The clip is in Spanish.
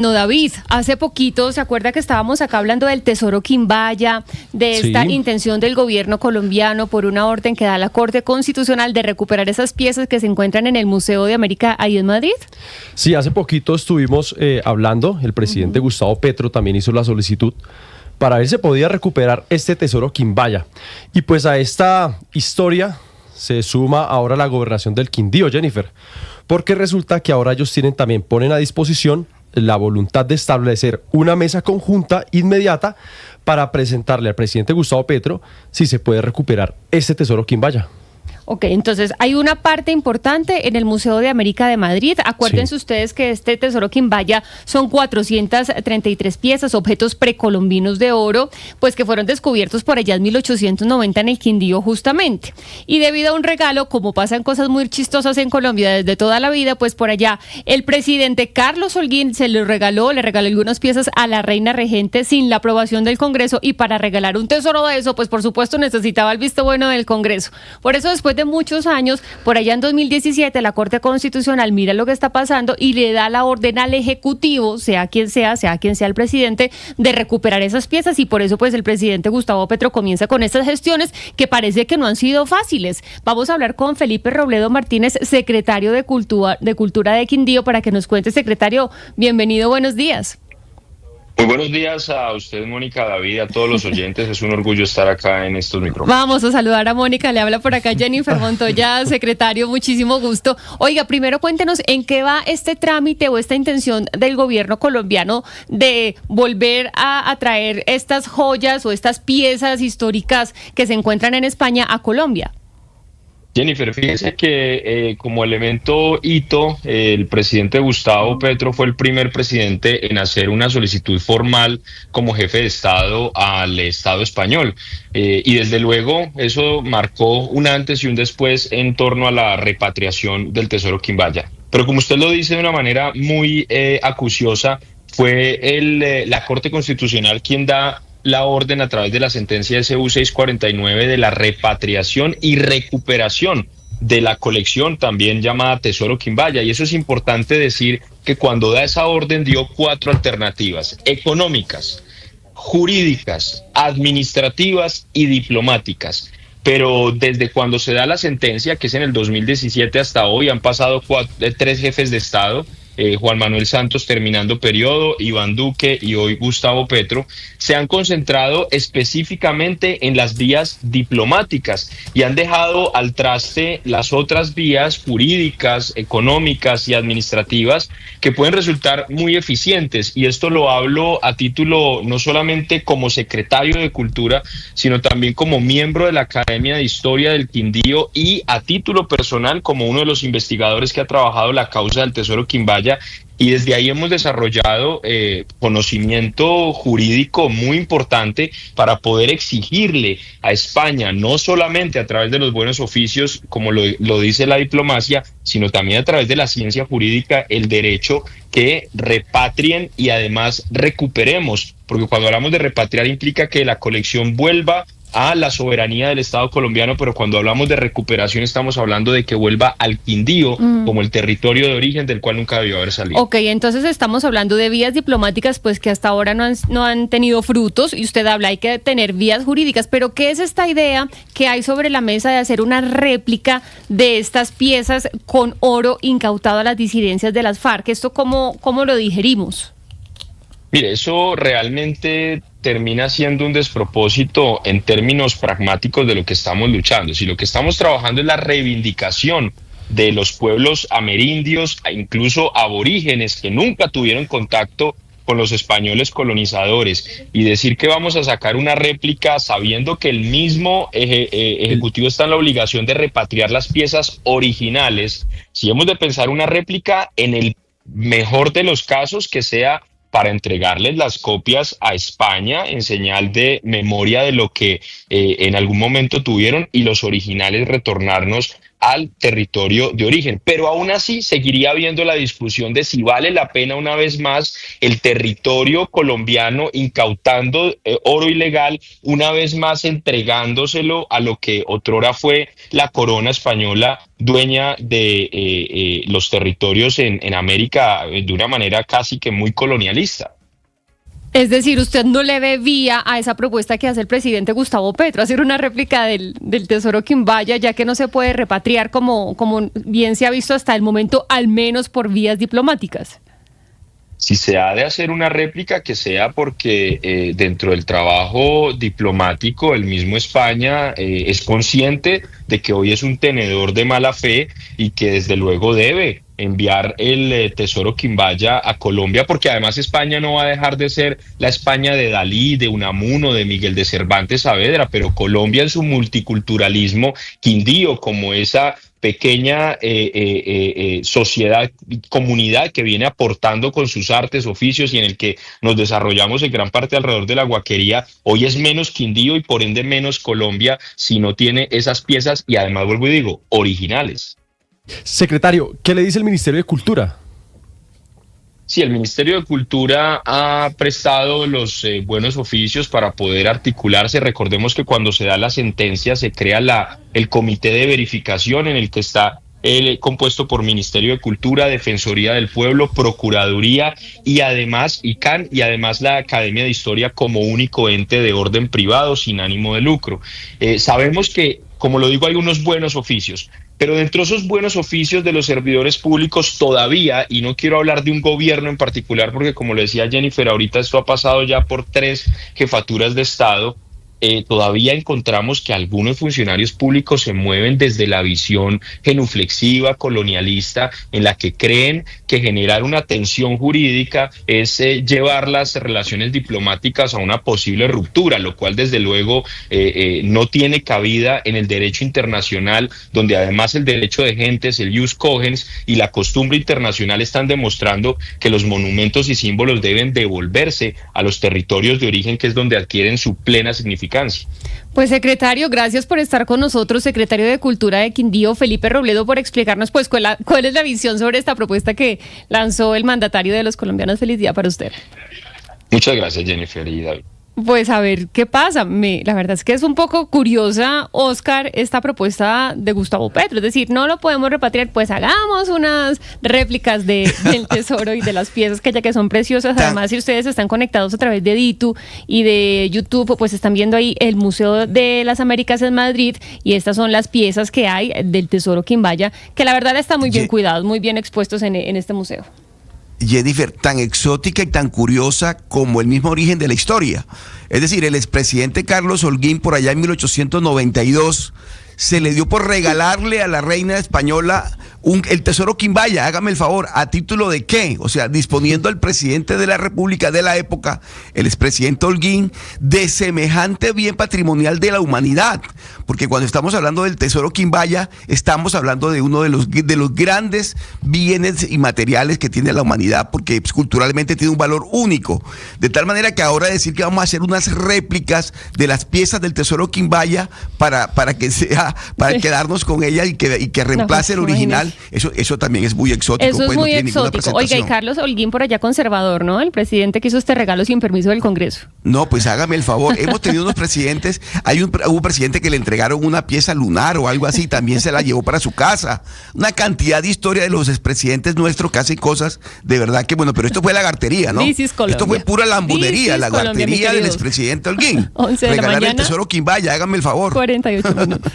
No, David, hace poquito, ¿se acuerda que estábamos acá hablando del Tesoro Quimbaya, de esta Sí, intención del gobierno colombiano por una orden que da la Corte Constitucional de recuperar esas piezas que se encuentran en el Museo de América ahí en Madrid? sí, hace poquito estuvimos hablando, el presidente Gustavo Petro también hizo la solicitud para ver si se podía recuperar este tesoro Quimbaya. Y pues a esta historia se suma ahora la gobernación del Quindío, Jennifer, porque resulta que ahora ellos ponen a disposición la voluntad de establecer una mesa conjunta inmediata para presentarle al presidente Gustavo Petro si se puede recuperar este tesoro Quimbaya. Ok, entonces hay una parte importante en el Museo de América de Madrid. Acuérdense ustedes que este Tesoro Quimbaya son 433 piezas, objetos precolombinos de oro, pues que fueron descubiertos por allá en 1890 en el Quindío justamente. Y debido a un regalo, como pasan cosas muy chistosas en Colombia desde toda la vida, pues por allá el presidente Carlos Holguín le regaló algunas piezas a la reina regente sin la aprobación del Congreso, y para regalar un tesoro de eso, pues por supuesto necesitaba el visto bueno del Congreso. Por eso después de muchos años, por allá en 2017, la Corte Constitucional mira lo que está pasando y le da la orden al Ejecutivo, sea quien sea el presidente, de recuperar esas piezas, y por eso pues el presidente Gustavo Petro comienza con estas gestiones que parece que no han sido fáciles. Vamos a hablar con Felipe Robledo Martínez, secretario de Cultura de Quindío, para que nos cuente. Secretario, bienvenido, buenos días. Muy buenos días a usted, Mónica, David, a todos los oyentes. Es un orgullo estar acá en estos micrófonos. Vamos a saludar a Mónica, le habla por acá Jennifer Montoya, secretario, muchísimo gusto. Oiga, primero cuéntenos en qué va este trámite o esta intención del gobierno colombiano de volver a traer estas joyas o estas piezas históricas que se encuentran en España a Colombia. Jennifer, fíjese que como elemento hito, el presidente Gustavo Petro fue el primer presidente en hacer una solicitud formal como jefe de Estado al Estado español. Y desde luego eso marcó un antes y un después en torno a la repatriación del Tesoro Quimbaya. Pero como usted lo dice de una manera muy acuciosa, fue la Corte Constitucional quien da la orden a través de la sentencia SU 649 de la repatriación y recuperación de la colección también llamada Tesoro Quimbaya. Y eso es importante decir que cuando da esa orden dio 4 alternativas: económicas, jurídicas, administrativas y diplomáticas. Pero desde cuando se da la sentencia, que es en el 2017 hasta hoy, han pasado 3 jefes de Estado, Juan Manuel Santos terminando periodo, Iván Duque y hoy Gustavo Petro, se han concentrado específicamente en las vías diplomáticas y han dejado al traste las otras vías jurídicas, económicas y administrativas que pueden resultar muy eficientes. Y esto lo hablo a título no solamente como secretario de Cultura, sino también como miembro de la Academia de Historia del Quindío y a título personal como uno de los investigadores que ha trabajado la causa del Tesoro Quimbaya. Y desde ahí hemos desarrollado conocimiento jurídico muy importante para poder exigirle a España, no solamente a través de los buenos oficios, como lo dice la diplomacia, sino también a través de la ciencia jurídica, el derecho que repatrien y además recuperemos, porque cuando hablamos de repatriar implica que la colección vuelva a la soberanía del Estado colombiano, pero cuando hablamos de recuperación estamos hablando de que vuelva al Quindío como el territorio de origen del cual nunca debió haber salido. Ok, entonces estamos hablando de vías diplomáticas pues que hasta ahora no han tenido frutos, y usted habla, hay que tener vías jurídicas, pero ¿qué es esta idea que hay sobre la mesa de hacer una réplica de estas piezas con oro incautado a las disidencias de las FARC? ¿Esto cómo lo digerimos? Mire, eso realmente termina siendo un despropósito en términos pragmáticos de lo que estamos luchando. Si lo que estamos trabajando es la reivindicación de los pueblos amerindios e incluso aborígenes que nunca tuvieron contacto con los españoles colonizadores, y decir que vamos a sacar una réplica sabiendo que el mismo Ejecutivo está en la obligación de repatriar las piezas originales, si hemos de pensar una réplica, en el mejor de los casos que sea para entregarles las copias a España en señal de memoria de lo que en algún momento tuvieron, y los originales retornarnos al territorio de origen. Pero aún así seguiría habiendo la discusión de si vale la pena una vez más el territorio colombiano incautando oro ilegal, una vez más entregándoselo a lo que otrora fue la corona española, dueña de los territorios en América de una manera casi que muy colonialista. Es decir, usted no le ve vía a esa propuesta que hace el presidente Gustavo Petro, hacer una réplica del tesoro Quimbaya, ya que no se puede repatriar como bien se ha visto hasta el momento, al menos por vías diplomáticas. Si se ha de hacer una réplica, que sea porque dentro del trabajo diplomático el mismo España es consciente de que hoy es un tenedor de mala fe y que desde luego debe enviar el tesoro Quimbaya a Colombia, porque además España no va a dejar de ser la España de Dalí, de Unamuno, de Miguel de Cervantes Saavedra, pero Colombia en su multiculturalismo quindío, como esa pequeña sociedad, comunidad que viene aportando con sus artes, oficios y en el que nos desarrollamos en gran parte alrededor de la Guaquería, hoy es menos Quindío y por ende menos Colombia si no tiene esas piezas y además, vuelvo y digo, originales. Secretario, ¿qué le dice el Ministerio de Cultura? Sí, el Ministerio de Cultura ha prestado los buenos oficios para poder articularse. Recordemos que cuando se da la sentencia se crea el comité de verificación en el que está compuesto por Ministerio de Cultura, Defensoría del Pueblo, Procuraduría y además ICANN y además la Academia de Historia como único ente de orden privado sin ánimo de lucro. Sabemos que, como lo digo, hay unos buenos oficios, pero dentro de esos buenos oficios de los servidores públicos todavía, y no quiero hablar de un gobierno en particular porque como le decía Jennifer, ahorita esto ha pasado ya por 3 jefaturas de Estado, todavía encontramos que algunos funcionarios públicos se mueven desde la visión genuflexiva, colonialista, en la que creen que generar una tensión jurídica es llevar las relaciones diplomáticas a una posible ruptura, lo cual desde luego no tiene cabida en el derecho internacional, donde además el derecho de gentes, el jus cogens y la costumbre internacional están demostrando que los monumentos y símbolos deben devolverse a los territorios de origen, que es donde adquieren su plena significancia. Pues secretario, gracias por estar con nosotros, secretario de Cultura de Quindío, Felipe Robledo, por explicarnos pues cuál es la visión sobre esta propuesta que lanzó el mandatario de los colombianos. Feliz día para usted. Muchas gracias, Jennifer y David. Pues a ver qué pasa. La verdad es que es un poco curiosa, Oscar, esta propuesta de Gustavo Petro. Es decir, no lo podemos repatriar, pues hagamos unas réplicas del tesoro y de las piezas que son preciosas. Además, si ustedes están conectados a través de Ditu y de YouTube, pues están viendo ahí el Museo de las Américas en Madrid y estas son las piezas que hay del tesoro Quimbaya, que la verdad están muy bien cuidados, muy bien expuestos en este museo. Jennifer, tan exótica y tan curiosa como el mismo origen de la historia. Es decir, el expresidente Carlos Holguín, por allá en 1892, se le dio por regalarle a la reina española el tesoro Quimbaya, hágame el favor, ¿a título de qué? O sea, disponiendo el presidente de la República de la época, el expresidente Holguín, de semejante bien patrimonial de la humanidad. Porque cuando estamos hablando del tesoro Quimbaya, estamos hablando de uno de los grandes bienes inmateriales que tiene la humanidad, porque culturalmente tiene un valor único. De tal manera que ahora decir que vamos a hacer unas réplicas de las piezas del tesoro Quimbaya para quedarnos con ella y que reemplace el original. Eso también es muy exótico. Eso es muy exótico. Oiga, y Carlos Holguín por allá conservador, ¿no? El presidente que hizo este regalo sin permiso del Congreso. No, pues hágame el favor. Hemos tenido unos presidentes, hubo un presidente que le entregaron una pieza lunar o algo así, también se la llevó para su casa. Una cantidad de historia de los expresidentes nuestros que hacen cosas de verdad que, bueno, pero esto fue lagartería, ¿no? Esto fue pura lambonería, lagartería del expresidente Holguín. 11 de la mañana. Regalar el tesoro Quimbaya, hágame el favor. 48 minutos.